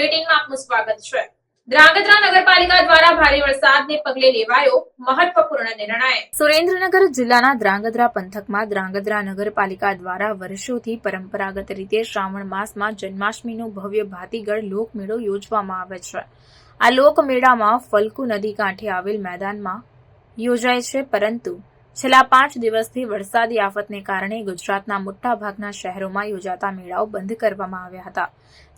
બુલેટિનમાં આપનું સ્વાગત છે। ધ્રાંગધ્રા નગરપાલિકા દ્વારા ભારે વરસાદને પગલે લેવાયો મહત્વપૂર્ણ નિર્ણય। સુરેન્દ્રનગર જિલ્લાના ધ્રાંગધ્રા પંથકમાં ધ્રાંગધ્રા નગરપાલિકા દ્વારા વર્ષોથી પરંપરાગત રીતે શ્રાવણ માસમાં જન્માષ્ટમીનો ભવ્ય ભાતીગળ લોકમેળો યોજવામાં આવે છે। આ લોકમેળામાં ફલ્ગુ નદી કાંઠે આવેલ મેદાનમાં યોજાય છે, પરંતુ છેલ્લા 5 દિવસથી વરસાદી આફતને કારણે ગુજરાતના મોટાભાગના શહેરોમાં યોજાતા મેળાઓ બંધ કરવામાં આવ્યા હતા।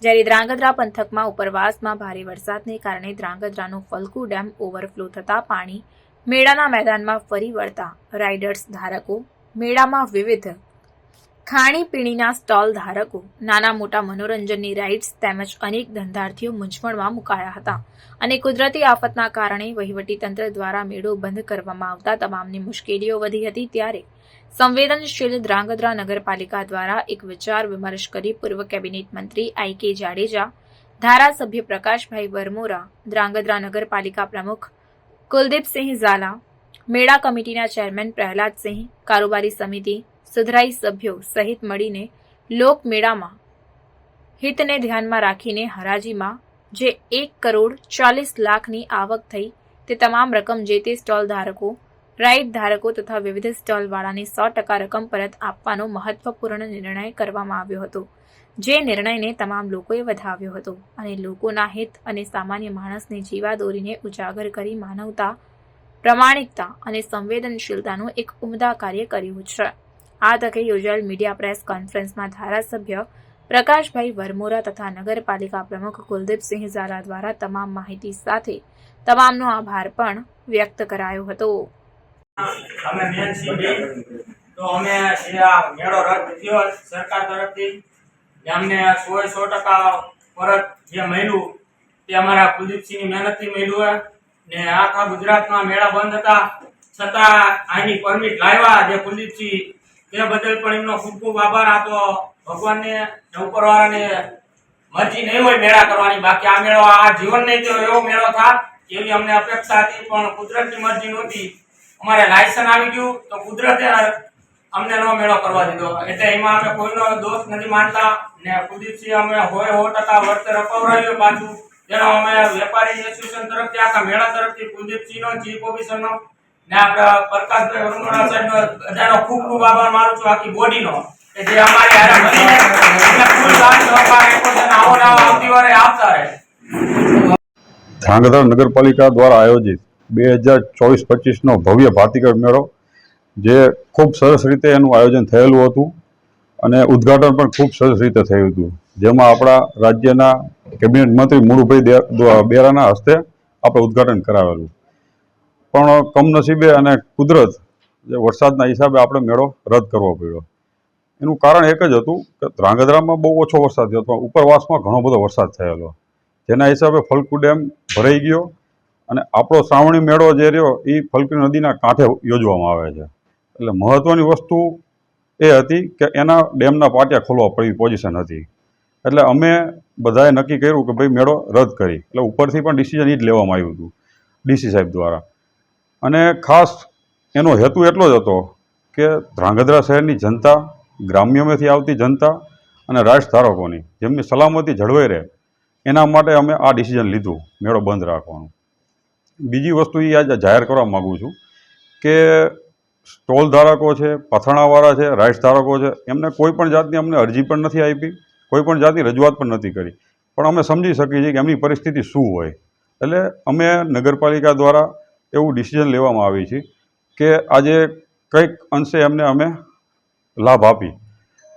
જ્યારે ધ્રાંગધ્રા પંથકમાં ઉપરવાસમાં ભારે વરસાદને કારણે ધ્રાંગધ્રાનો ફલ્ગુ ડેમ ઓવરફ્લો થતા પાણી મેળાના મેદાનમાં ફરી વળતા રાઇડર્સ ધારકો, મેળામાં વિવિધ ખાણીપીણીના સ્ટોલ ધારકો, નાના મોટા મનોરંજનની રાઇડ્સ તેમજ અનેક ધંધાર્થીઓ મૂંઝવણમાં મુકાયા હતા અને કુદરતી આફતના કારણે વહીવટીતંત્ર દ્વારા મેળો બંધ કરવામાં આવતા તમામની મુશ્કેલીઓ વધી હતી। ત્યારે સંવેદનશીલ ધ્રાંગધ્રા નગરપાલિકા દ્વારા એક વિચાર વિમર્શ કરી પૂર્વ કેબિનેટ મંત્રી I.K. જાડેજા, ધારાસભ્ય પ્રકાશભાઈ વરમોરા, ધ્રાંગધ્રા નગરપાલિકા પ્રમુખ કુલદીપસિંહ ઝાલા, મેળા કમિટીના ચેરમેન પ્રહલાદસિંહ, કારોબારી સમિતિ, સુધરાઈ સભ્યો સહિત મળીને લોકમેળામાં હિતને ધ્યાનમાં રાખીને હરાજીમાં જે 1,40,00,000ની આવક થઈ તે તમામ રકમ જે તે સ્ટોલ ધારકો, રાઇડ ધારકો તથા વિવિધ સ્ટોલવાળાને 100% રકમ પરત આપવાનો મહત્વપૂર્ણ નિર્ણય કરવામાં આવ્યો હતો, જે નિર્ણયને તમામ લોકોએ વધાવ્યો હતો અને લોકોના હિત અને સામાન્ય માણસની જીવાદોરીને ઉજાગર કરી માનવતા, પ્રામાણિકતા અને સંવેદનશીલતાનું એક ઉમદા કાર્ય કર્યું છે। આ તકે યોજાયેલ મીડિયા પ્રેસ કોન્ફરન્સમાં ધારાસભ્ય પ્રકાશભાઈ વરમોરા તથા નગરપાલિકા પ્રમુખ કુલદીપસિંહ ઝાલા દ્વારા તમામ માહિતી સાથે તમામનો આભાર પણ વ્યક્ત કરાયો હતો। અમે મેન છીએ તો અમે જે આ મેળો રદ થયો સરકાર તરફથી અમને 100% પરત જે મળ્યું તે અમારા કુલદીપસિંહની મહેનતથી મળ્યું ને આખા ગુજરાતમાં મેળા બંધ હતા છતાં આની પરમિટ લાવ્યા જે કુલદીપસિંહ તે બદલ પણ એમનો ખૂબ ખૂબ આભાર। આ તો ભગવાનને ઉપરવાળાને મરજી નહીં હોય મેળા કરવાની, બાકી આ મેળો આ જીવન નહીં તો એવો મેળો થાય એવી અમને અપેક્ષા હતી, પણ કુદરતની મરજી નહોતી। અમારે લાયસન્સ આવી ગયું તો કુદરતે અમને નો મેળો કરવા દીધો, એટલે એમાં અમે કોઈનો દોષ નથી માનતા ને કુલદીપસિંહ અમે 100% વળતર અપાવડાવ્યું પાછું, જેનો અમે વેપારી એસોસિએશન તરફથી આખા મેળા તરફથી કુલદીપસિંહનો, ચીફ ઓફિસરનો ને આપણા પ્રકાશભાઈ વરમોરા સાહેબનો બધાનો ખૂબ ખૂબ આભાર માનું છું, આખી બોડીનો કે જે અમારી હારે મળીને ફૂલ સાથ સહકાર આપ્યો છે અને આવો ને આવો આવતી વારે આપતા રહે। ધ્રાંગધ્રા નગરપાલિકા દ્વારા આયોજિત 2024-25નો ભવ્ય ભાતીગળ મેળો, જે ખૂબ સરસ રીતે એનું આયોજન થયેલું હતું અને ઉદ્ઘાટન પણ ખૂબ સરસ રીતે થયું હતું, જેમાં આપણા રાજ્યના કેબિનેટ મંત્રી મુળુભાઈ બેરાના હસ્તે આપણે ઉદ્ઘાટન કરાવેલું, પણ કમનસીબે અને કુદરત જે વરસાદના હિસાબે આપણે મેળો રદ કરવો પડ્યો। એનું કારણ એક જ હતું કે ધ્રાંગધ્રામાં બહુ ઓછો વરસાદ થયો હતો, ઉપરવાસમાં ઘણો બધો વરસાદ થયેલો, જેના હિસાબે ફલ્ગુ ડેમ ભરાઈ ગયો અને આપણો શ્રાવણી મેળો જે રહ્યો એ ફલ્ગુ નદીના કાંઠે યોજવામાં આવે છે। એટલે મહત્ત્વની વસ્તુ એ હતી કે એના ડેમના પાટિયા ખોલવા પડી પોઝિશન હતી, એટલે અમે બધાએ નક્કી કર્યું કે ભાઈ મેળો રદ કરી, એટલે ઉપરથી પણ ડિસિઝન એ જ લેવામાં આવ્યું હતું ડીસી સાહેબ દ્વારા। અને ખાસ એનો હેતુ એટલો જ હતો કે ધ્રાંગધ્રા શહેરની જનતા, ગ્રામ્યમાંથી આવતી જનતા અને રાઇડ્સ ધારકોની જેમની સલામતી જળવાઈ રહે એના માટે અમે આ ડિસિઝન લીધું મેળો બંધ રાખવાનું। બીજી વસ્તુ એ આજે જાહેર કરવા માગું છું કે સ્ટોલ ધારકો છે, પથાણાવાળા છે, રાઇડ્સ ધારકો છે, એમને કોઈ પણ જાતની અમને અરજી પણ નથી આપી, કોઈ પણ જાતની રજૂઆત પણ નથી કરી, પણ અમે સમજી શકીએ છીએ કે એમની પરિસ્થિતિ શું હોય, એટલે અમે નગરપાલિકા દ્વારા એવું ડિસિઝન લેવામાં આવી છે કે આજે કંઈક અંશે એમને અમે લાભ આપી,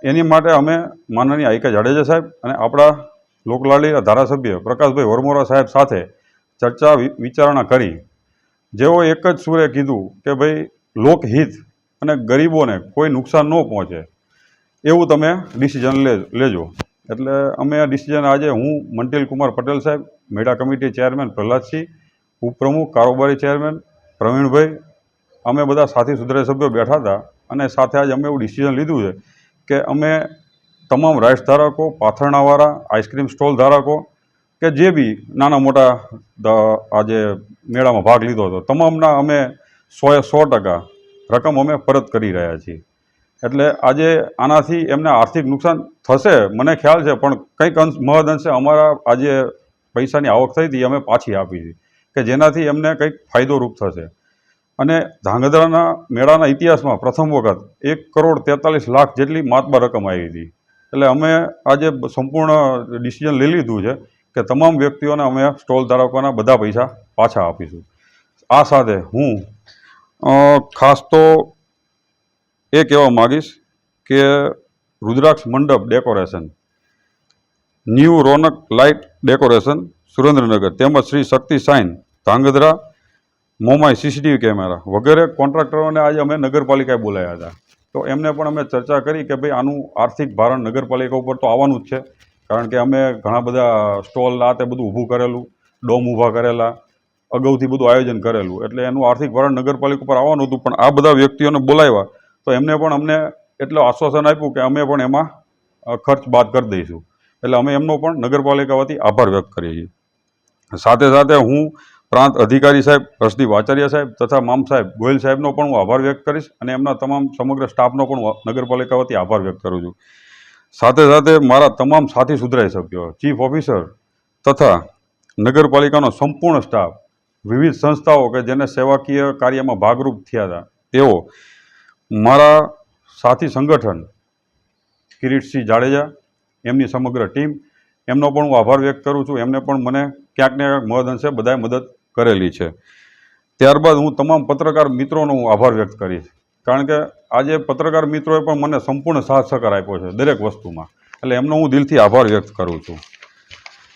એની માટે અમે માનનીય I.K. જાડેજા સાહેબ અને આપણા લોકલાડી ધારાસભ્ય પ્રકાશભાઈ વરમોરા સાહેબ સાથે ચર્ચા વિચારણા કરી, જેઓ એક જ સુરે કીધું કે ભાઈ લોકહિત અને ગરીબોને કોઈ નુકસાન ન પહોંચે એવું તમે ડિસિઝન લેજો। એટલે અમે આ ડિસિઝન આજે હું મંટીલ કુમાર પટેલ સાહેબ, મેળા કમિટી ચેરમેન પ્રહલાદસિંહ, ઉપપ્રમુખ કારોબારી ચેરમેન પ્રવીણભાઈ, અમે બધા સાથી સુધરાઈ સભ્યો બેઠા હતા અને સાથે આજે અમે એવું ડિસિઝન લીધું છે કે અમે તમામ રાઇડ્સ ધારકો, પાથરણાવાળા, આઈસ્ક્રીમ સ્ટોલ ધારકો કે જે બી નાના મોટા આજે મેળામાં ભાગ લીધો હતો તમામના અમે 100% રકમ અમે પરત કરી રહ્યા છીએ। એટલે આજે આનાથી એમને આર્થિક નુકસાન થશે મને ખ્યાલ છે, પણ કંઈક મહદ અંશે અમારા આજે પૈસાની આવક થઈ હતી અમે પાછી આપી છે કે જેનાથી એમને કંઈક ફાયદોરૂપ થશે. અને ધાંગધ્રાના મેળાના ઇતિહાસમાં પ્રથમ વખત 1,43,00,000 જેટલી માતબર રકમ આવી હતી. એટલે અમે આજે સંપૂર્ણ ડિસિઝન લઈ લીધું છે કે તમામ વ્યક્તિઓને અમે સ્ટોલ ધારકોના બધા પૈસા પાછા આપીશું. આ સાથે હું ખાસ તો એ કહેવા માગીશ કે Rudraksh Mandap decoration, new Ronak light decoration Surendranagar તેમજ Shri Shakti sign Dhrangadhra, Momai CCTV camera વગેરે કોન્ટ્રાક્ટરોને આજે અમે નગરપાલિકાએ બોલાવ્યા હતા. તો એમને પણ અમે ચર્ચા કરી કે ભાઈ આનું આર્થિક ભારણ નગરપાલિકા ઉપર તો આવવાનું જ છે, કારણ કે અમે ઘણા બધા સ્ટોલ આ તે બધું ઊભું કરેલું, ડોમ ઊભા કરેલા, અગાઉથી બધું આયોજન કરેલું, એટલે એનું આર્થિક ભારણ નગરપાલિકા ઉપર આવવાનું હતું. પણ આ બધા વ્યક્તિઓને બોલાવ્યા તો એમને પણ અમને એટલું આશ્વાસન આપ્યું કે અમે પણ એમાં ખર્ચ બાદ કરી દઈશું. એટલે અમે એમનો પણ નગરપાલિકા વતી આભાર વ્યક્ત કરીએ છીએ. સાથે સાથે હું પ્રાંત અધિકારી સાહેબ હર્ષદીપ આચાર્ય સાહેબ તથા મામ સાહેબ ગોયલ સાહેબનો પણ હું આભાર વ્યક્ત કરીશ અને એમના તમામ સમગ્ર સ્ટાફનો પણ નગરપાલિકા વતી આભાર વ્યક્ત કરું છું. સાથે સાથે મારા તમામ સાથી સુધરાઈ સભ્યો, ચીફ ઓફિસર તથા નગરપાલિકાનો સંપૂર્ણ સ્ટાફ, વિવિધ સંસ્થાઓ કે જેને સેવાકીય કાર્યમાં ભાગરૂપ થયા હતા તેઓ, મારા સાથી સંગઠન કિરીટસિંહ જાડેજા, એમની સમગ્ર ટીમ, એમનો પણ હું આભાર વ્યક્ત કરું છું. એમને પણ મને ક્યાંક ને ક્યાંક મહદ અંશે બધાએ મદદ કરેલી છે. ત્યારબાદ હું તમામ પત્રકાર મિત્રોનો હું આભાર વ્યક્ત કરીશ, કારણ કે આજે પત્રકાર મિત્રોએ પણ મને સંપૂર્ણ સાથ સહકાર આપ્યો છે દરેક વસ્તુમાં, એટલે એમનો હું દિલથી આભાર વ્યક્ત કરું છું.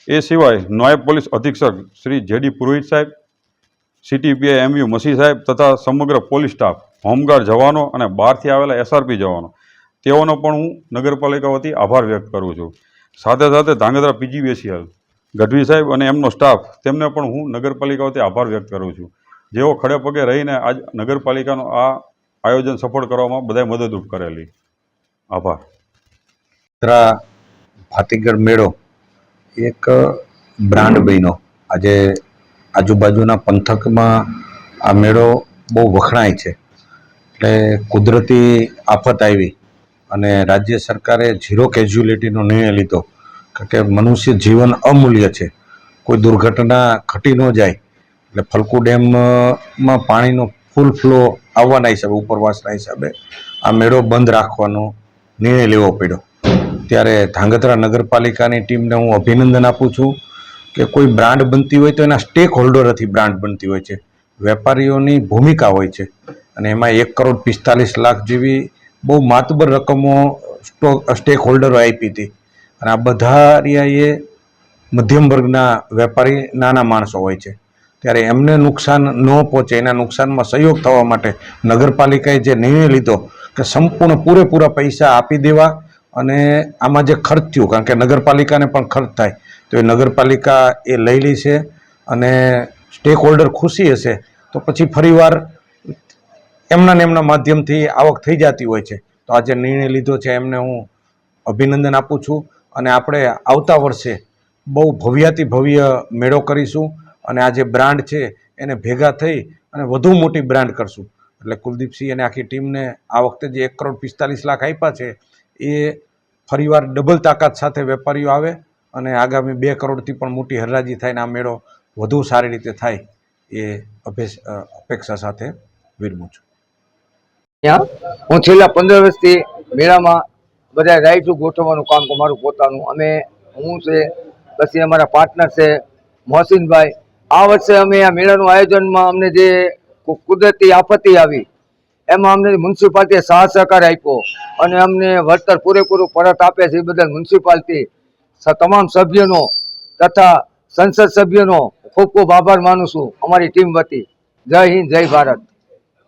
એ સિવાય નાયબ પોલીસ અધિક્ષક શ્રી જેડી પુરોહિત સાહેબ, CTPI MU મસી સાહેબ તથા સમગ્ર પોલીસ સ્ટાફ, હોમગાર્ડ જવાનો અને બહારથી આવેલા SRP જવાનો, તેઓનો પણ હું નગરપાલિકા વતી આભાર વ્યક્ત કરું છું. સાથે સાથે ધાંગધ્રા PGVCL ગઢવી સાહેબ અને એમનો સ્ટાફ, તેમને પણ હું નગરપાલિકા વતી આભાર વ્યક્ત કરું છું, જેઓ ખડે પગે રહીને આજ નગરપાલિકાનું આ આયોજન સફળ કરવામાં બધાએ મદદરૂપ કરેલી. આભાર. ભાતીગળ મેળો એક બ્રાન્ડ બન્યો. આજે આજુબાજુના પંથકમાં આ મેળો બહુ વખણાય છે. એટલે કુદરતી આફત આવી અને રાજ્ય સરકારે ઝીરો કેઝ્યુલિટીનો નિર્ણય લીધો, કારણ કે મનુષ્ય જીવન અમૂલ્ય છે, કોઈ દુર્ઘટના ઘટી ન જાય. એટલે ફલકુ ડેમમાં પાણીનો ફૂલ ફ્લો આવવાના હિસાબે, ઉપરવાસના હિસાબે આ મેળો બંધ રાખવાનો નિર્ણય લેવો પડ્યો. ત્યારે ધાંગધ્રા નગરપાલિકાની ટીમને હું અભિનંદન આપું છું કે કોઈ બ્રાન્ડ બનતી હોય તો એના સ્ટેક હોલ્ડરોથી બ્રાન્ડ બનતી હોય છે, વેપારીઓની ભૂમિકા હોય છે. અને એમાં 1,45,00,000 જેવી બહુ માતબર રકમો સ્ટેક હોલ્ડરો આપી હતી. અને આ બધા એ મધ્યમ વર્ગના વેપારી નાના માણસો હોય છે. ત્યારે એમને નુકસાન ન પહોંચે, એના નુકસાનમાં સહયોગ થવા માટે નગરપાલિકાએ જે નિર્ણય લીધો કે સંપૂર્ણ પૂરેપૂરા પૈસા આપી દેવા, અને આમાં જે ખર્ચ થયું, કારણ કે નગરપાલિકાને પણ ખર્ચ થાય, તો એ નગરપાલિકા એ લઈ લે છે. અને સ્ટેક હોલ્ડર ખુશી હશે તો પછી ફરીવાર એમના માધ્યમથી આવક થઈ જતી હોય છે. તો આ જે નિર્ણય લીધો છે એમને હું અભિનંદન આપું છું. અને આપણે આવતા વર્ષે બહુ ભવ્યાતિ ભવ્ય મેળો કરીશું અને આ જે બ્રાન્ડ છે એને ભેગા થઈ અને વધુ મોટી બ્રાન્ડ કરશું. એટલે કુલદીપસિંહ અને આખી ટીમને આ વખતે જે 1,45,00,000 આપ્યા છે એ ફરીવાર ડબલ તાકાત સાથે વેપારીઓ આવે અને આગામી 2 કરોડથી પણ મોટી હરાજી થાય ને આ મેળો વધુ સારી રીતે થાય એ અપેક્ષા સાથે વિરમું છું. હું છેલ્લા 15 વર્ષથી મેળામાં બધા રાઇડ્સ ગોઠવવાનું કામ મારું પોતાનું. હું છે, પછી અમારા પાર્ટનર છે મોહસિનભાઈ. આ વર્ષે અમે આ મેળાનું આયોજનમાં અમને જે કુદરતી આપત્તિ આવી એમાં અમને મ્યુનિસિપાલિટીએ સાથ સહકાર આપ્યો અને અમને વળતર પૂરેપૂરું પરત આપે છે. એ બદલ મ્યુનિસિપાલિટી તમામ સભ્યોનો તથા સંસદ સભ્યોનો ખૂબ ખૂબ આભાર માનું છું અમારી ટીમ વતી. જય હિન્દ, જય ભારત.